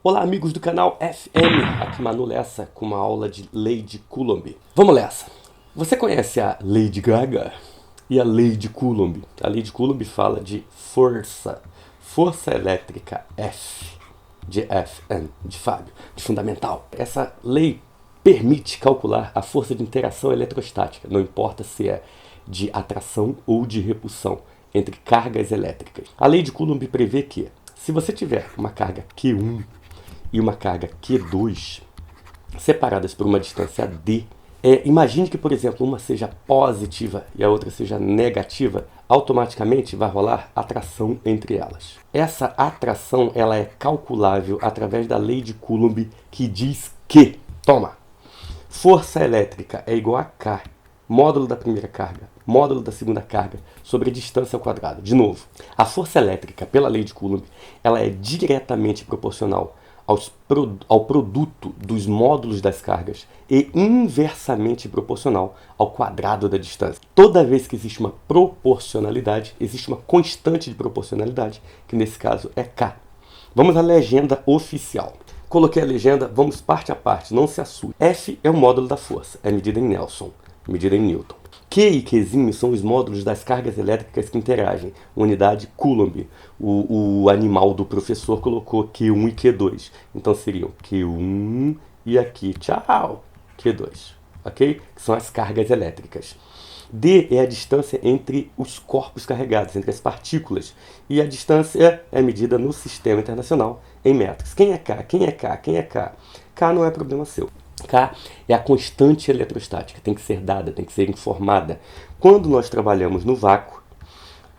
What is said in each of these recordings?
Olá, amigos do canal FM, aqui Manu Lessa com uma aula de lei de Coulomb. Vamos nessa! Você conhece a Lady Gaga e a lei de Coulomb? A lei de Coulomb fala de força elétrica F, de FN, de Fábio, de fundamental. Essa lei permite calcular a força de interação eletrostática, não importa se é de atração ou de repulsão, entre cargas elétricas. A lei de Coulomb prevê que, se você tiver uma carga Q1 e uma carga Q2 separadas por uma distância d, imagine que, por exemplo, uma seja positiva e a outra seja negativa, automaticamente vai rolar atração entre elas. Essa atração ela é calculável através da lei de Coulomb, que diz que, força elétrica é igual a K, módulo da primeira carga, módulo da segunda carga, sobre a distância ao quadrado. De novo, a força elétrica, pela lei de Coulomb, ela é diretamente proporcional ao produto dos módulos das cargas e inversamente proporcional ao quadrado da distância. Toda vez que existe uma proporcionalidade, existe uma constante de proporcionalidade, que nesse caso é K. Vamos à legenda oficial. Coloquei a legenda, vamos parte a parte, não se assuste. F é o módulo da força, é medida em Nelson, medida em Newton. Q e Qzinho são os módulos das cargas elétricas que interagem, unidade Coulomb. O animal do professor colocou Q1 e Q2, então seriam Q1 e aqui, tchau, Q2, ok? Que são as cargas elétricas. D é a distância entre os corpos carregados, entre as partículas, e a distância é medida no sistema internacional em metros. Quem é K? Quem é K? Quem é K? K não é problema seu. K é a constante eletrostática, tem que ser dada, tem que ser informada. Quando nós trabalhamos no vácuo,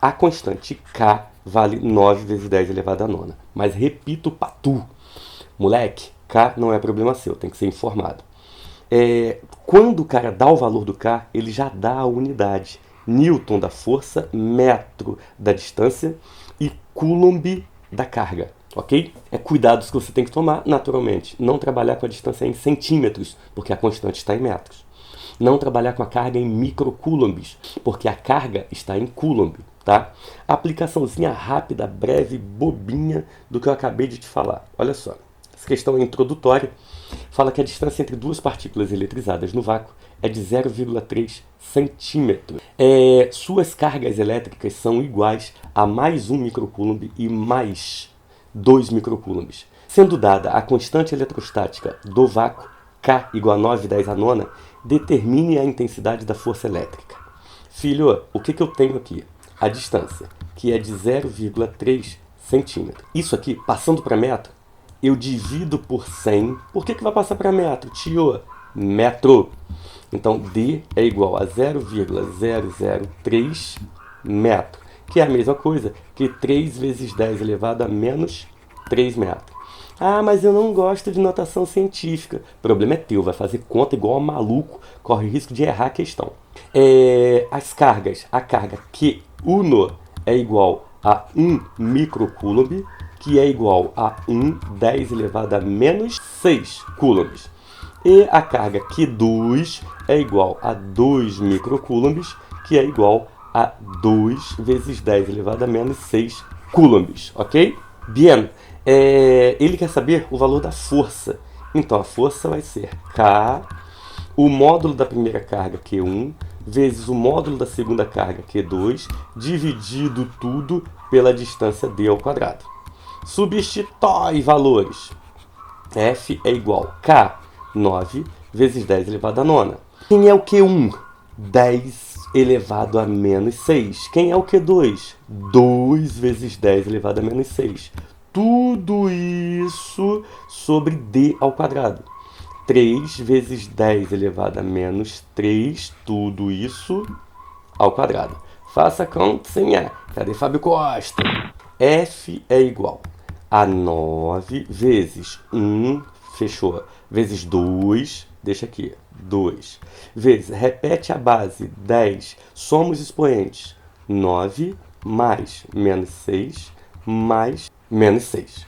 a constante K vale 9 vezes 10 elevado a nona. Mas repito para tu, moleque, K não é problema seu, tem que ser informado. Quando o cara dá o valor do K, ele já dá a unidade. Newton da força, metro da distância e Coulomb da carga. Ok? Cuidados que você tem que tomar, naturalmente. Não trabalhar com a distância em centímetros, porque a constante está em metros. Não trabalhar com a carga em microcoulombs, porque a carga está em coulomb. Tá? Aplicaçãozinha rápida, breve, bobinha do que eu acabei de te falar. Olha só, essa questão é introdutória. Fala que a distância entre duas partículas eletrizadas no vácuo é de 0,3 centímetro. Suas cargas elétricas são iguais a mais 1 microcoulomb e mais 2 microcoulombs. Sendo dada a constante eletrostática do vácuo, K igual a 9 10 a nona, determine a intensidade da força elétrica. Filho, o que eu tenho aqui? A distância, que é de 0,3 centímetro. Isso aqui, passando para metro, eu divido por 100. Por que vai passar para metro, tio? Metro. Então, D é igual a 0,003 metro, que é a mesma coisa que 3 vezes 10 elevado a menos 3 metros. Ah, mas eu não gosto de notação científica. O problema é teu, vai fazer conta igual a maluco, corre o risco de errar a questão. As cargas, a carga Q1 é igual a 1 microcoulomb, que é igual a 10 elevado a menos 6 coulombs. E a carga Q2 é igual a 2 microcoulombs, que é igual a 2 vezes 10 elevado a menos 6 coulombs, ok? Bien, ele quer saber o valor da força. Então a força vai ser K, o módulo da primeira carga Q1, vezes o módulo da segunda carga Q2, dividido tudo pela distância d ao quadrado. Substitui valores. F é igual a K, 9 vezes 10 elevado a nona. Quem é o Q1? 10 elevado a menos 6. Quem é o Q2? 2 vezes 10 elevado a menos 6. Tudo isso sobre d ao quadrado. 3 vezes 10 elevado a menos 3. Tudo isso ao quadrado. Faça a continha. Cadê Fábio Costa? F é igual a 9 vezes 1, fechou, vezes 2, deixa aqui, 2, vezes, repete a base, 10, soma os expoentes, 9 mais menos 6 mais menos 6.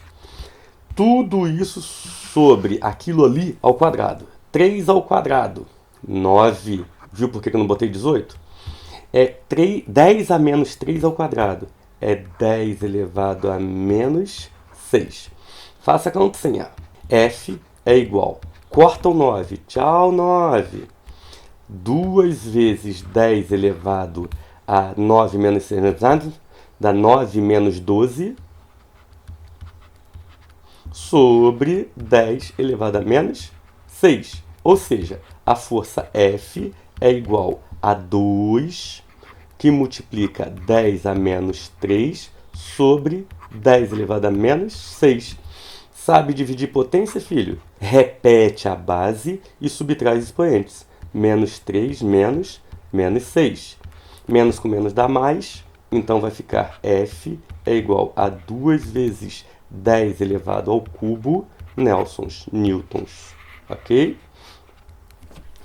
Tudo isso sobre aquilo ali ao quadrado. 3 ao quadrado, 9. Viu por que eu não botei 18? 10 a menos 3 ao quadrado. É 10 elevado a menos 6. Faça a continha. F é igual. Corta o 9. Tchau, 9. 2 vezes 10 elevado a 9 menos 6 dá 9 menos 12 sobre 10 elevado a menos 6. Ou seja, a força F é igual a 2 que multiplica 10 a menos 3 sobre 10 elevado a menos 6. Sabe dividir potência, filho? Repete a base e subtrai os expoentes. Menos 3 menos 6. Menos com menos dá mais, então vai ficar F é igual a 2 vezes 10 elevado ao cubo Nelsons, newtons. Ok?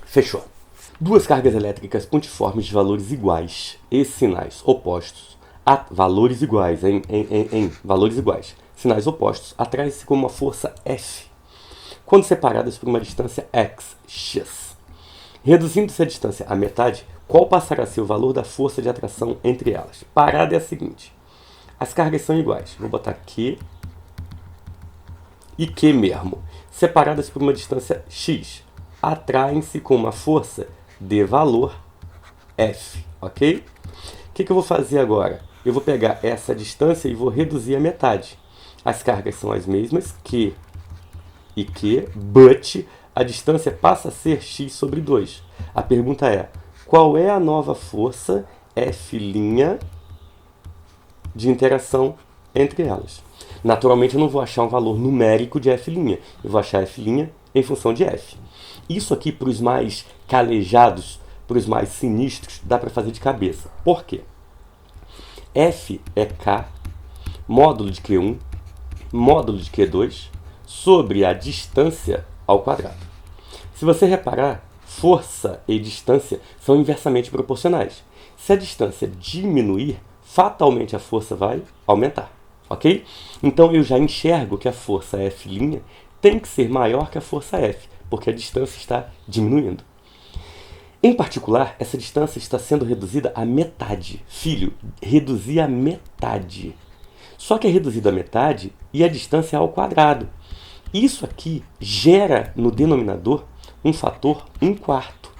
Fechou. Duas cargas elétricas pontiformes de valores iguais e sinais opostos. Valores iguais, valores iguais. Sinais opostos atraem-se com uma força F, quando separadas por uma distância x. Reduzindo-se a distância à metade, qual passará a ser o valor da força de atração entre elas? Parada é a seguinte. As cargas são iguais. Vou botar Q e Q mesmo. Separadas por uma distância x, atraem-se com uma força de valor F. Ok? O que eu vou fazer agora? Eu vou pegar essa distância e vou reduzir a metade. As cargas são as mesmas, Q e Q, but a distância passa a ser x sobre 2. A pergunta é, qual é a nova força F' de interação entre elas? Naturalmente, eu não vou achar um valor numérico de F', eu vou achar F' em função de F. Isso aqui, para os mais calejados, para os mais sinistros, dá para fazer de cabeça. Por quê? F é K, módulo de Q1, módulo de Q2, sobre a distância ao quadrado. Se você reparar, força e distância são inversamente proporcionais. Se a distância diminuir, fatalmente a força vai aumentar. Ok? Então eu já enxergo que a força F' tem que ser maior que a força F, porque a distância está diminuindo. Em particular, essa distância está sendo reduzida à metade. Filho, reduzir a metade. Só que é reduzido à metade e a distância é ao quadrado. Isso aqui gera no denominador um fator 1/4.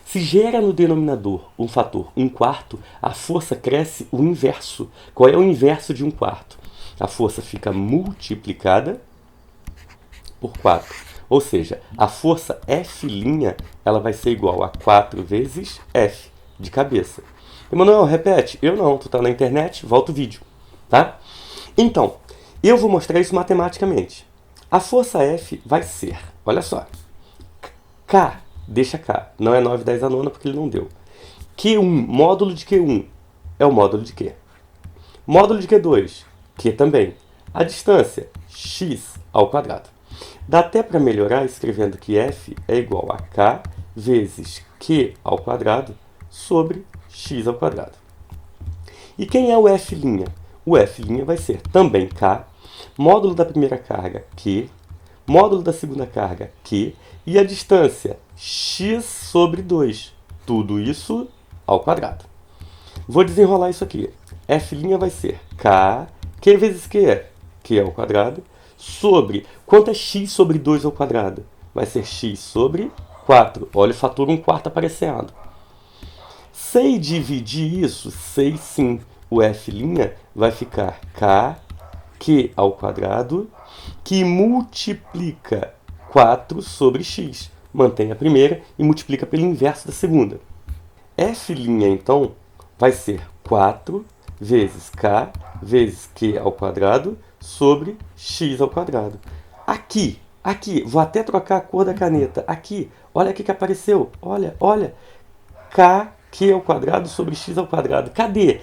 Se gera no denominador um fator 1/4, a força cresce o inverso. Qual é o inverso de 1/4? A força fica multiplicada por 4. Ou seja, a força F' ela vai ser igual a 4 vezes F, de cabeça. Emanuel, repete. Eu não, tu tá na internet, volta o vídeo. Tá? Então, eu vou mostrar isso matematicamente. A força F vai ser, olha só, K, deixa K, não é 9, 10 a nona porque ele não deu. Q1, módulo de Q1 é o módulo de Q. Módulo de Q2, Q também. A distância, x ao quadrado. Dá até para melhorar escrevendo que F é igual a K vezes Q ao quadrado sobre x ao quadrado. E quem é o F'? O F' vai ser também K, módulo da primeira carga Q, módulo da segunda carga Q, e a distância x sobre 2. Tudo isso ao quadrado. Vou desenrolar isso aqui. F' vai ser K, Q vezes Q, Q ao quadrado, sobre, quanto é x sobre 2 ao quadrado? Vai ser x sobre 4. Olha o fator 1/4 aparecendo. Sei dividir isso? Sei sim. O F' vai ficar K, Q ao quadrado, que multiplica 4 sobre x. Mantém a primeira e multiplica pelo inverso da segunda. F', então, vai ser 4 vezes K vezes Q ao quadrado sobre x ao quadrado. Aqui, vou até trocar a cor da caneta. Aqui, olha o que apareceu. Olha. K, Q ao quadrado sobre x ao quadrado. Cadê?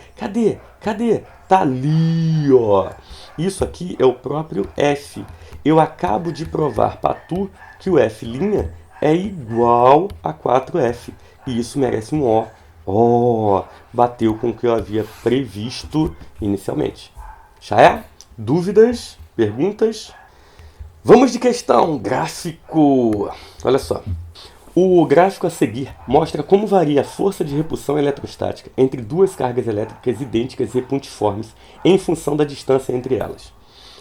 Tá ali, ó. Isso aqui é o próprio F. Eu acabo de provar para tu que o F' é igual a 4F. E isso merece um O. Ó, bateu com o que eu havia previsto inicialmente. Já é? Dúvidas? Perguntas? Vamos de questão. Gráfico. Olha só. O gráfico a seguir mostra como varia a força de repulsão eletrostática entre duas cargas elétricas idênticas e pontiformes em função da distância entre elas.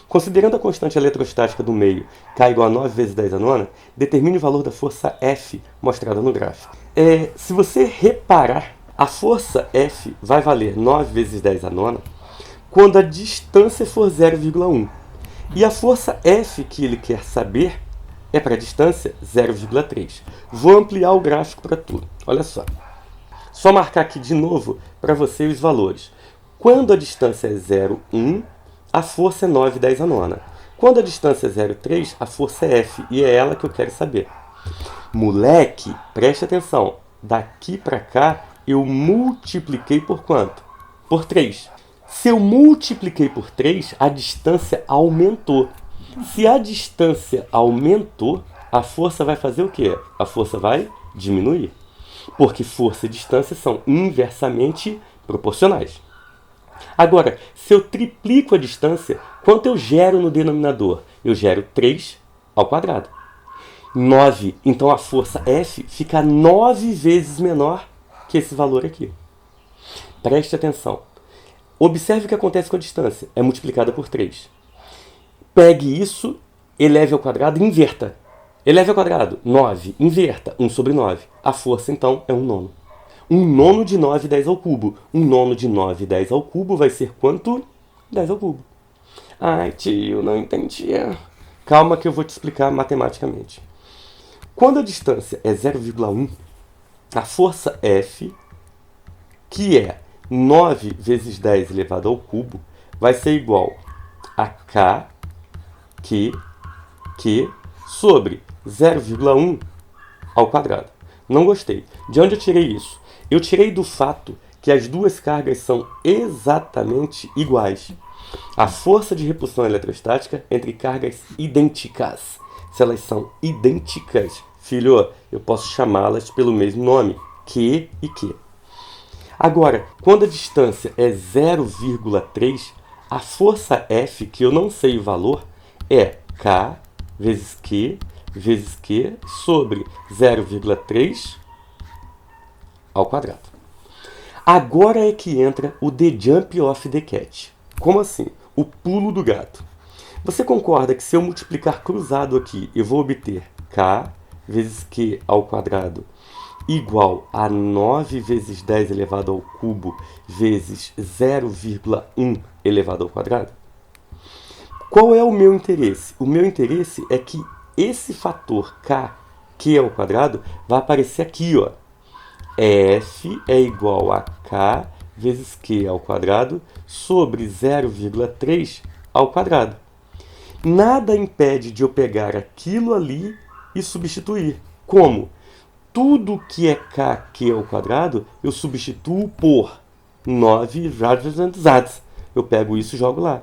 Considerando a constante eletrostática do meio K igual a 9 vezes 10 a nona, determine o valor da força F mostrada no gráfico. Se você reparar, a força F vai valer 9 vezes 10 a nona quando a distância for 0,1. E a força F que ele quer saber é para a distância 0,3. Vou ampliar o gráfico para tudo. Olha só. Só marcar aqui de novo para você os valores. Quando a distância é 0,1, a força é 9 10 a nona. Quando a distância é 0,3, a força é F, e é ela que eu quero saber. Moleque, preste atenção. Daqui para cá, eu multipliquei por quanto? Por 3. Se eu multipliquei por 3, a distância aumentou. Se a distância aumentou, a força vai fazer o quê? A força vai diminuir. Porque força e distância são inversamente proporcionais. Agora, se eu triplico a distância, quanto eu gero no denominador? Eu gero 3 ao quadrado. 9. Então a força F fica 9 vezes menor que esse valor aqui. Preste atenção. Observe o que acontece com a distância. É multiplicada por 3. Pegue isso, eleve ao quadrado e inverta. Eleve ao quadrado, 9. Inverta, 1 sobre 9. A força, então, é 1 nono. 1 nono de 9, 10 ao cubo. 1 nono de 9, 10 ao cubo vai ser quanto? 10 ao cubo. Ai, tio, não entendi. Calma que eu vou te explicar matematicamente. Quando a distância é 0,1, a força F, que é 9 vezes 10 elevado ao cubo, vai ser igual a K, Q, sobre 0,1 ao quadrado. Não gostei. De onde eu tirei isso? Eu tirei do fato que as duas cargas são exatamente iguais. A força de repulsão eletrostática entre cargas idênticas. Se elas são idênticas, filho, eu posso chamá-las pelo mesmo nome, Q e Q. Agora, quando a distância é 0,3, a força F, que eu não sei o valor, é K vezes Q sobre 0,3 ao quadrado. Agora é que entra o the jump of the cat. Como assim? O pulo do gato. Você concorda que se eu multiplicar cruzado aqui, eu vou obter K vezes Q ao quadrado igual a 9 vezes 10 elevado ao cubo vezes 0,1 elevado ao quadrado? Qual é o meu interesse? O meu interesse é que esse fator K, Q ao quadrado, vai aparecer aqui, ó. F é igual a K vezes Q ao quadrado sobre 0,3 ao quadrado. Nada impede de eu pegar aquilo ali e substituir. Como? Tudo que é K, Q ao quadrado, eu substituo por 9 vezes. Eu pego isso e jogo lá.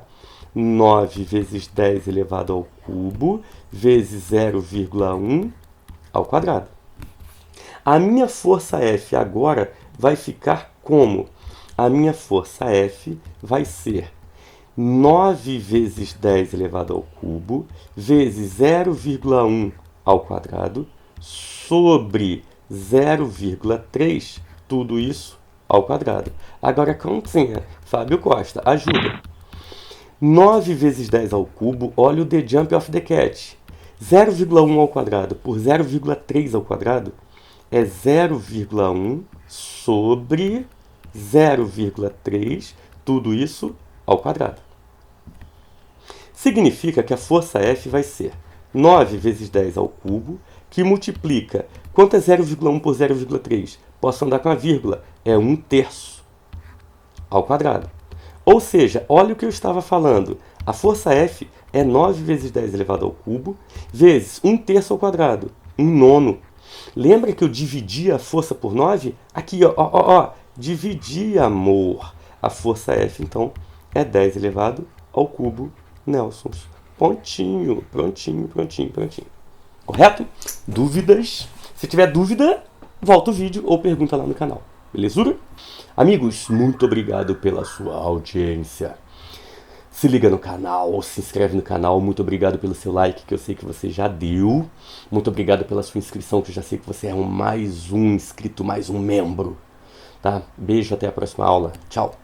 9 vezes 10 elevado ao cubo vezes 0,1 ao quadrado. A minha força F agora vai ficar como? A minha força F vai ser 9 vezes 10 elevado ao cubo vezes 0,1 ao quadrado sobre 0,3, tudo isso ao quadrado. Agora, continha, Fábio Costa, ajuda. 9 vezes 10 ao cubo, olha o the jump of the cat. 0,1 ao quadrado por 0,3 ao quadrado é 0,1 sobre 0,3, tudo isso ao quadrado. Significa que a força F vai ser 9 vezes 10 ao cubo, que multiplica. Quanto é 0,1 por 0,3? Posso andar com a vírgula. É 1/3 ao quadrado. Ou seja, olha o que eu estava falando. A força F é 9 vezes 10 elevado ao cubo, vezes 1/3 ao quadrado, 1 nono. Lembra que eu dividi a força por 9? Aqui, ó. Dividi, amor. A força F, então, é 10 elevado ao cubo Nelsons. Pontinho, prontinho. Correto? Dúvidas? Se tiver dúvida, volta o vídeo ou pergunta lá no canal. Belezura? Amigos, muito obrigado pela sua audiência. Se liga no canal, se inscreve no canal. Muito obrigado pelo seu like, que eu sei que você já deu. Muito obrigado pela sua inscrição, que eu já sei que você é mais um inscrito, mais um membro. Tá? Beijo, até a próxima aula. Tchau.